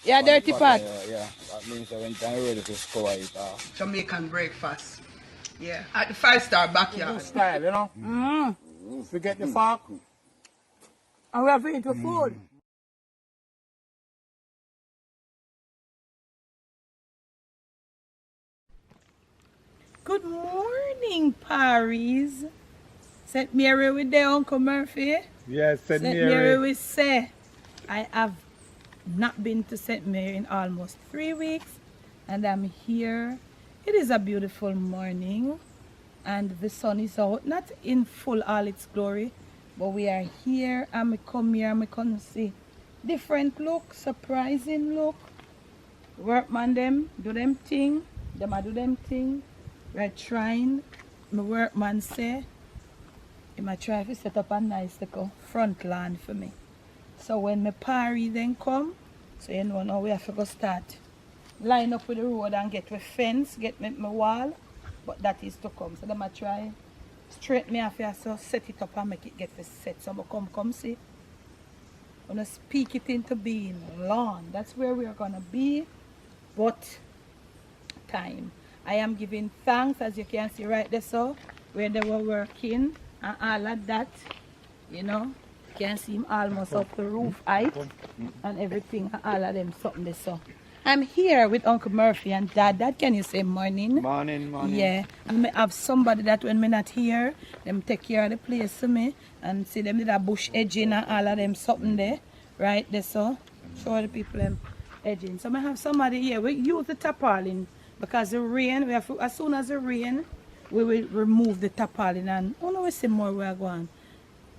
Yeah, dirty pot. Yeah. That means that when time ready to score it. Jamaican breakfast. Yeah, at the 5-star backyard. Style, you know. Forget the fork. And we have to eat the food. Good morning, Paris. St. Mary with the Uncle Murphy. Yes, St. St. Mary. Mary will say, I have not been to St. Mary in almost 3 weeks, and I'm here. It is a beautiful morning, and the sun is out, not in full all its glory, but we are here, and we come here, and we can see different look, surprising look. Workman them, do them thing, them a do them thing. We're trying, my workman say, he might try to set up a nice little front lawn for me. So when my party then come, so you know now we have to go start. Line up with the road and get my fence, get my wall, but that is to come. So they might try straight me off here, so set it up and make it get the set. So I come see. I'm gonna speak it into being lawn. That's where we are gonna be. But time. I am giving thanks, as you can see right there, so where they were working and all of that, you know, you can see him almost up the roof height and everything, and all of them something there. So I'm here with Uncle Murphy and Dad. Dad, can you say morning? Morning. Yeah, and I have somebody that when me not here, them take care of the place for me and see them did a bush edging and all of them something there, right there. So show the people them edging. So I have somebody here. We use the tarpaulin because the rain. We have to, as soon as the rain, we will remove the tarpaulin and oh no, we see more we are going.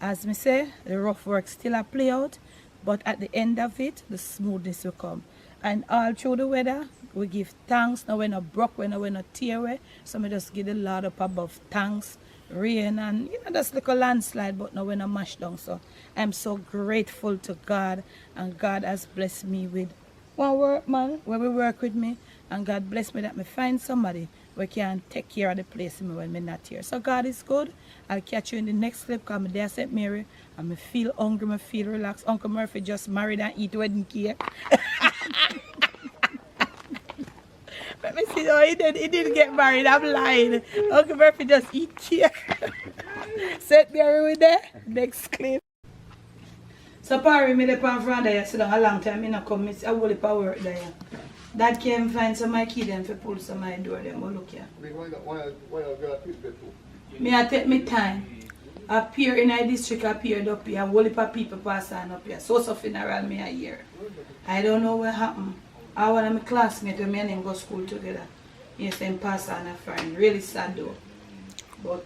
As me say, the rough work still a play out, but at the end of it, the smoothness will come. And all through the weather, we give thanks. Now we're not broke, we're not tear away. So we just give the Lord up above thanks, rain, and you know, just like a landslide, but now we're not mashed down. So I'm so grateful to God, and God has blessed me with one workman where we work with me, and God bless me that me find somebody who can take care of the place me when I'm not here. So God is good. I'll catch you in the next clip because I'm there at St. Mary and I feel hungry, I feel relaxed. Uncle Murphy just married and eat wedding cake. Let me see, oh, he didn't get married, I'm lying. Uncle Murphy just eat cake. St. Mary with there, next clip. So Parry, me live on front there, sit down a long time, I not come, I will live at work there. Dad came find some of my kids and pull some of my door them, but look here. Me I take my time. Appear in a district, appeared up here, whole heap of people pass on up here. So funeral me a year. I don't know what happened. I one of my classmates when me and him go school together. Yes, them pass on a friend. Really sad though. But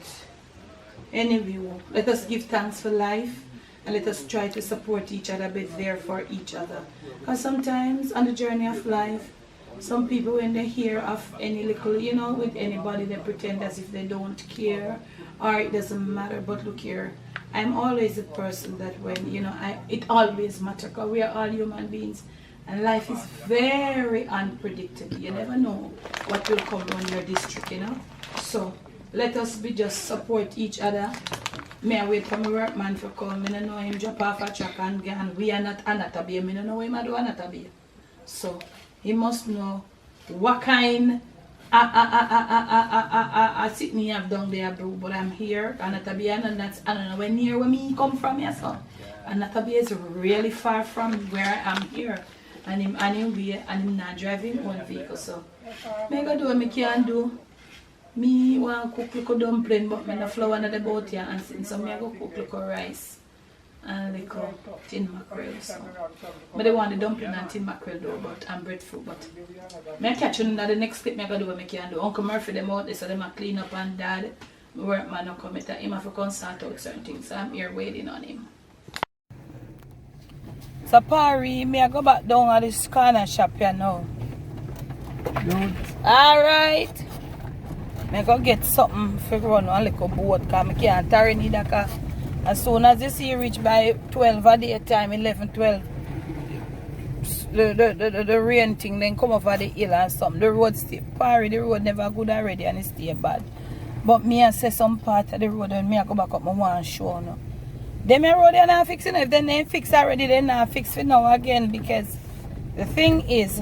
anyway, let us give thanks for life. And let us try to support each other, be there for each other. Because sometimes on the journey of life, some people when they hear of any little, you know, with anybody, they pretend as if they don't care or it doesn't matter. But look here, I'm always a person that when, you know, it always matters because we are all human beings. And life is very unpredictable. You never know what will come on your district, you know. So let us just support each other. Me I wait for my workman to come. I don't know him drop off a truck and gone. We are not anatabia. I don't know him I do anatabia. So he must know what kind Sydney have down there, bro. But I'm here, anatabia, and that's I don't know where near where me come from here, so anatabia is really far from where I am here. And him not driving one vehicle, so me go do what me can do. Me want to cook little dumpling, but I no flour in the boat here, and since so me I go cook little rice and little tin mackerel. So but they want the dumpling and tin mackerel though, but I'm breadfruit. But me catch you in the next clip. Me go do what me can do. Uncle Murphy them out there, so them a clean up, and Dad, my workman no come. Him have to come sort out certain things, so I'm here waiting on him. So Parry, me I go back down at this corner shop here now. Alright. I go get something for run on a little boat because I can't tarry neither because as soon as you see reach by 12 at the time, 11, 12, the rain thing then come over the hill and something. The road stay Parry, the road never good already and it stay bad. But me I say some part of the road and me I go back up my one show now. Them road they not fixing. If they ain't fix already, they not fix for now again because the thing is,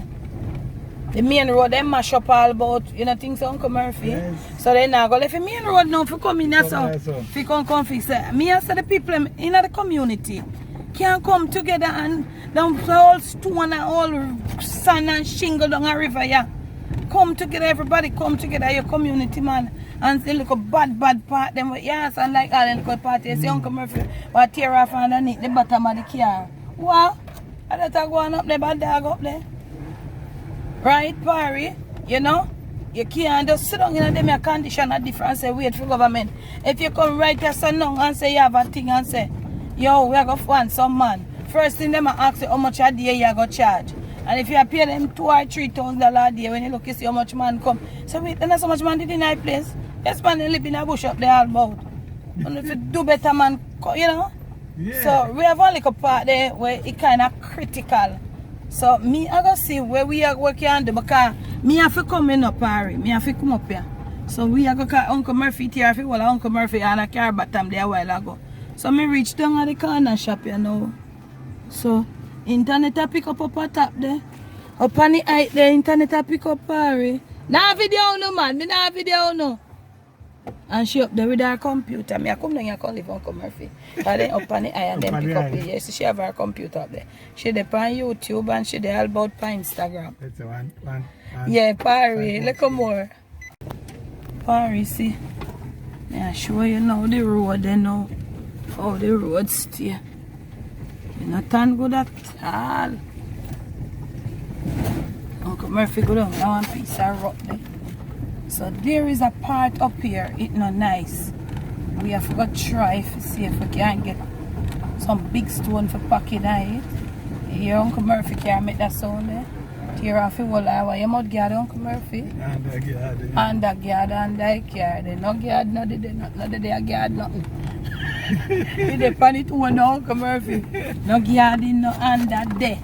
the main road, they mash up all about, you know, things, Uncle Murphy. Yes. So they now go left the main road now for come in there, so there, so. if you come fix it. Me and say the people in the community can come together and down all stone and all sand and shingle down a river, yeah. Come together, everybody come together, your community, man. And say, look a bad part, them with yes, and like all the little party. You see Uncle Murphy, what tear off underneath the bottom of the car. What? And that's going up there, bad dog up there. Right, Parry? You know? You can't just sit down in them condition a different and say, wait for government. If you come right here, so now and say, you have a thing and say, yo, we are going to find some man. First thing, them ask you how much a day you are going to charge. And if you pay them $2,000 or $3,000 a day, when you look, you see how much man come. So wait, then so much man did in that place. Yes, man, they live in a bush up there all about. And if you do better, man, you know? Yeah. So we have only a part there where it kind of critical. So me, I go see where we are working on because me have to come in up, Harry. Me have to come up here. So we are going to call Uncle Murphy here. Well, Uncle Murphy and a car bottom there a while ago. So me reach down at the corner shop here now. So internet I pick up a top there. Up on the height there, internet I pick up Harry. Nah video no man, me nah video no. And she up there with her computer. Me I come down here and live Uncle Murphy. And then up on the eye and then pick up it. Yes, she have her computer up there. She there on YouTube and she there all about on Instagram. That's one. Yeah, Parry, look more. Parry, see. Yeah, show you now the road there now. Oh, the road stay. You not turn good at all. Uncle Murphy go down that one piece of rock there. So there is a part up here, it's not nice. We have got to try to see if we can get some big stone for pocket on it. Here Uncle Murphy can make that sound there. Tear off the wall hour. You must guard Uncle Murphy. And the guard. And the guard and the guard. No guard, no they guard nothing. You depend it on Uncle Murphy. No guard in no under there.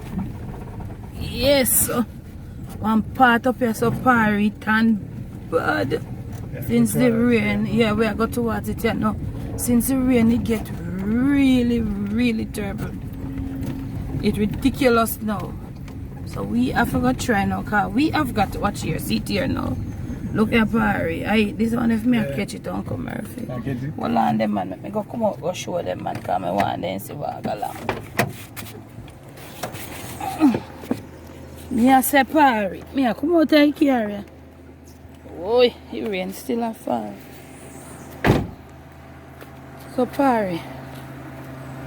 Yes. One part up here so far it and bad. Since the rain, yeah, we are going towards it yet now. Since the rain, it get really terrible. It's ridiculous now. So we have to try now, cause we have got to watch here, sit here now. Look at Parry. This one if me I catch it, Uncle Murphy. Well on them man, let me go come out, go show them man, cause I want them see what I got along. Me I say Parry, me I come out and carry. Oh, the rain still a fall. So Parry,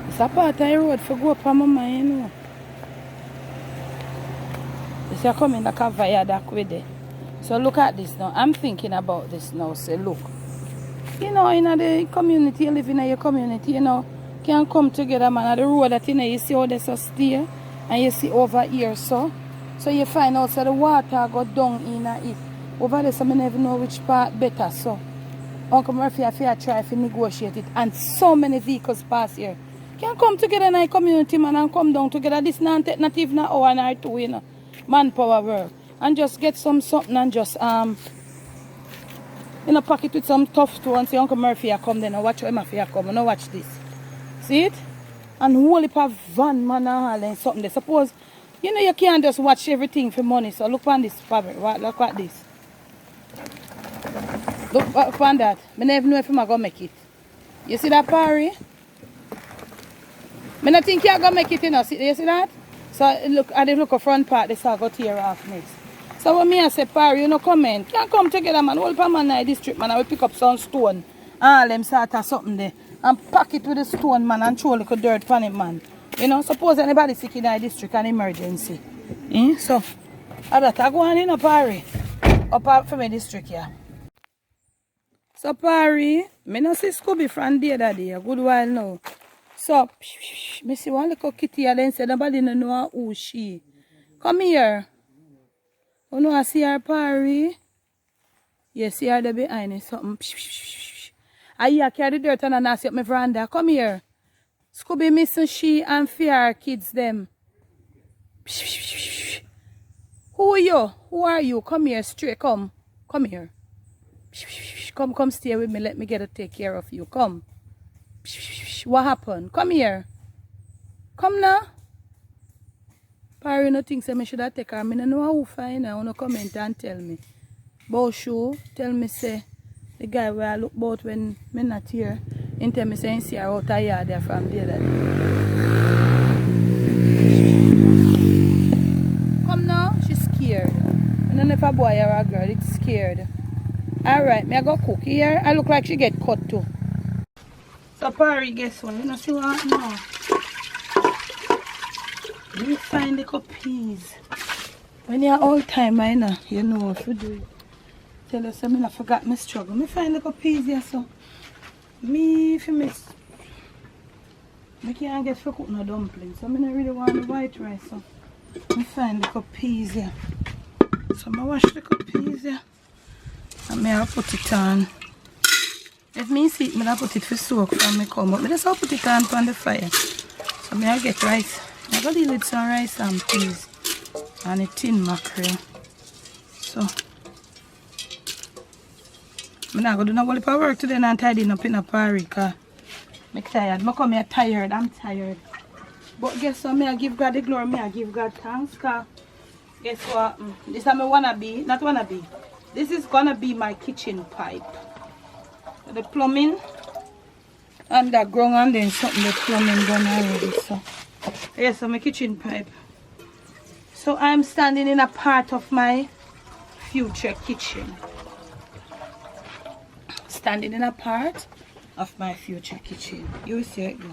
it's a part of the road for go up on my mind, you know. It's a coming like a viaduct with it. So look at this now. I'm thinking about this now. Say, look. You know, in the community, you live in your community, you know, can come together, man. At the road that, you know, you see how there's a steer, and you see over here, so you find out so the water go down in it. Over there, so I never know which part better, so Uncle Murphy, I feel try to negotiate it, and so many vehicles pass here. Can come together in a community, man, and come down together. This not take not even an hour or two, you know. Manpower work. And just get something and just in a pocket with some tough stones. See Uncle Murphy I come then. Now watch him if he come. Now watch this. See it? And whole heap of van man and something there. Suppose you know you can't just watch everything for money. So look on this fabric. Look at this. Look upon that. I never know if I'm going to make it. You see that Parry? I don't think you're going to make it, you know. You see that? So look at the look front part, this all go tear off next. So when me I say Parry, you know comment. Can't come together, man. All per man in this trip, man. I will pick up some stone. All them sort of something there. And pack it with the stone, man, and throw a little dirt on it, man. You know, suppose anybody sick in the district, an emergency. So I go on in a Parry. Up from my district, yeah. So Parry, me no see Scooby from the other day, a good while now. So, me see one little kitty and then say nobody no know who she. Come here. You know I see her Parry? You see her there behind it, something. I carry the dirt and I see up my veranda. Come here. Scooby missing she and fear kids them. Who are you? Who are you? Come here straight, come. Come here. Come stay with me. Let me get to take care of you. Come. What happened? Come here. Come now. Parry no think say me should have take her. I don't know who find her. No comment and tell me. Bow shoe, tell me say the guy where I look about when me not here. He tell me say he see her out of yard there from the other day. Come now, she's scared. I don't know if a boy or a girl, it's scared. Alright, me I go cook here. I look like she get cut too. So Parry, guess what? You know see what now? You find the cup peas. When you're all time, I know, you know what to do. Tell us I not forgot my struggle. Me find the cup peas here, so me if you miss. I can't get for cook no dumplings, so I don't really want the white rice. So me find the cup peas here. So I wash the cup peas here. And I put it on. If me see it, I put it for soak when me come up. I just put it on the fire. So I get rice. I got deal with some rice and peas and a tin mackerel. So I'm not going to do no whole work today and tidying up in a party because I'm tired. I come here tired. I'm tired. But guess what? I give God the glory. I give God thanks because guess what? This is my wannabe. Not wannabe. This is going to be my kitchen pipe. The plumbing underground and then something the plumbing done already. So yes, so my kitchen pipe. So I'm standing in a part of my future kitchen. Standing in a part of my future kitchen. You will see it go.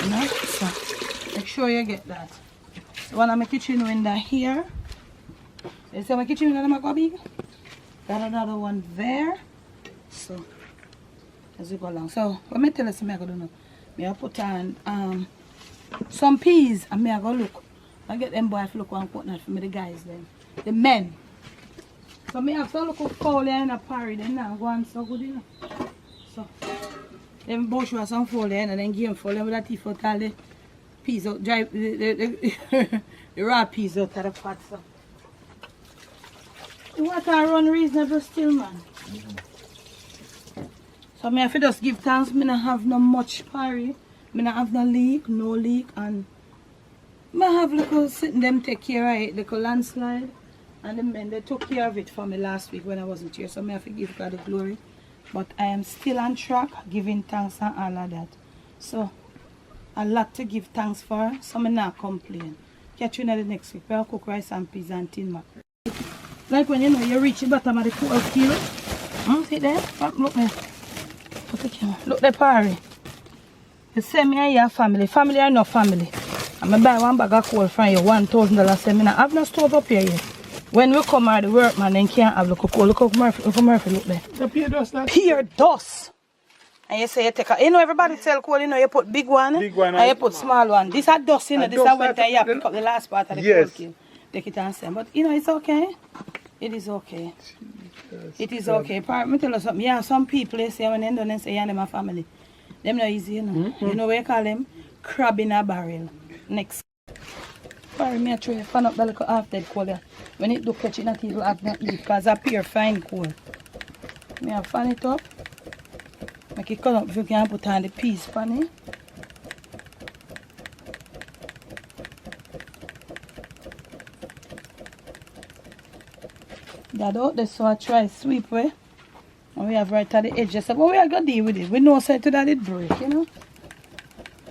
You know? So make sure you get that. So one of my kitchen window here. You see my kitchen window go big? Got another one there. So as we go along. So what me tell you something I go do now. Me I put on some peas and me I go look. I get them boys to look and put that for me, the guys then. The men. So me have to look up foul in a parry then now go on so good you know. So them bush was some foul and then give them foul with that teeth out all the peas out, dry the raw peas out of the pot. So the water run reasonable still man. So me have to just give thanks, me not have no much parry. Me not have no leak, and I have little sitting them take care of it, little landslide, and the men they took care of it for me last week when I wasn't here. So me have to give God the glory, but I am still on track, giving thanks and all of that. So a lot to give thanks for, so me not complain. Catch you in the next week. I'll cook rice and peas and tin mackerel. Like when you know you reach the bottom of the 12 kilo. See there? Look there. Put the camera. Look the parry. You say me and your family. Family or no family. I'm buy one bag of coal from you, $1,000. Say me not have no stove up here yet. When we come out the work, man, then can't have look coal. Look how Murphy look there. The pure dust that? Pure dust. And you say you take a, you know everybody sell coal, you know you put big one, and you put small one. This is dust, you know, this is when you pick up the last part of the coal kill. Take it and send. But you know it's okay. It is okay. It is okay. Let me tell you something. Yeah, some people they say when they don't say you're my family. Them not easy, you know. You know what you call them? Crab in a barrel. Next. Sorry, me I try to fan up the little half dead coal there. When it do catch it, not even have not eat because it's pure fine coal. Me I fan it up. Make it cut up if you can put on the peas pan it. That out there, so I try sweep way. And we have right at the edges. So, but we are going to deal with it. We know so to that it break, you know.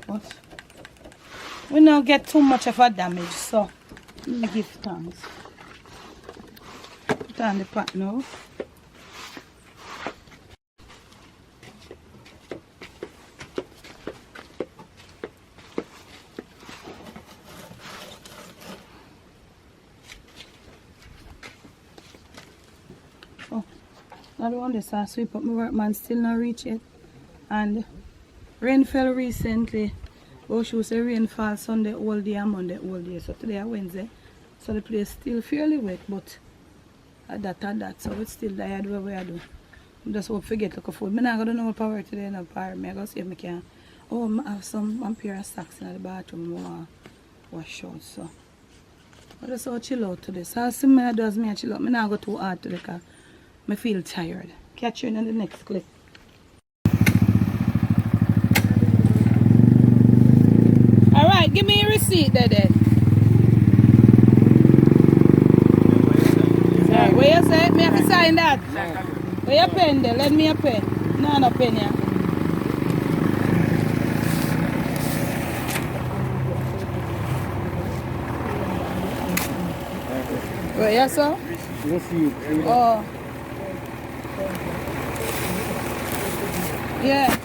But we don't get too much of a damage. So I give thanks. Put on the pot now. I don't want this to sweep up my work, man, still not reach it. And rain fell recently. Oh, she say rain fall Sunday all day and Monday all day. So today is Wednesday. So the place still fairly wet, but at that. So it's still tired where we are doing. I just hope to get look food. I'm not going to know what power today in the power. I'm going to see if I can. Oh, I have one pair of socks in the bathroom. I want to wash out. So I just want to chill out today. So as soon as I do, I chill out. I'm not going to go too hard today because I feel tired. Catch you in the next clip. Alright, give me your receipt there then. find that? Where your pen there? Lend me a pen. No, no pen here. Where you sir? Oh. Yeah.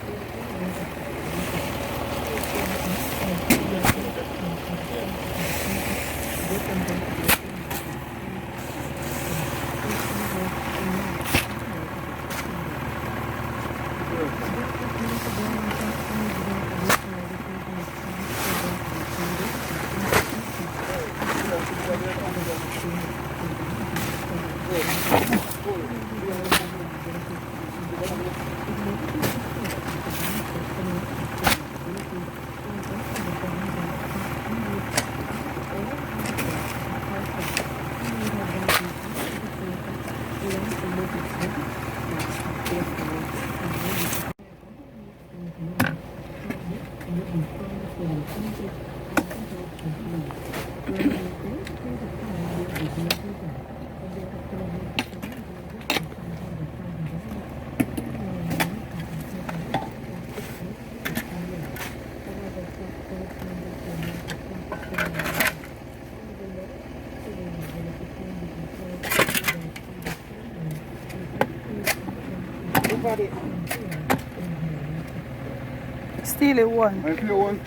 Steal it one. I feel one.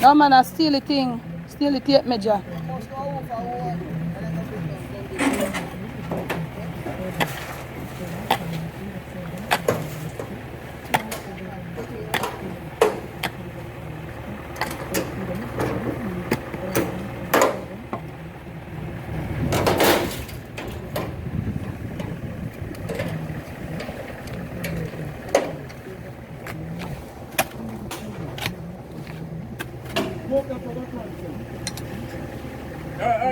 No man, I steal the thing. Steal the tape measure.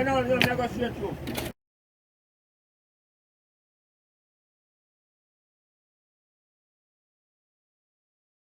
No, negotiate you.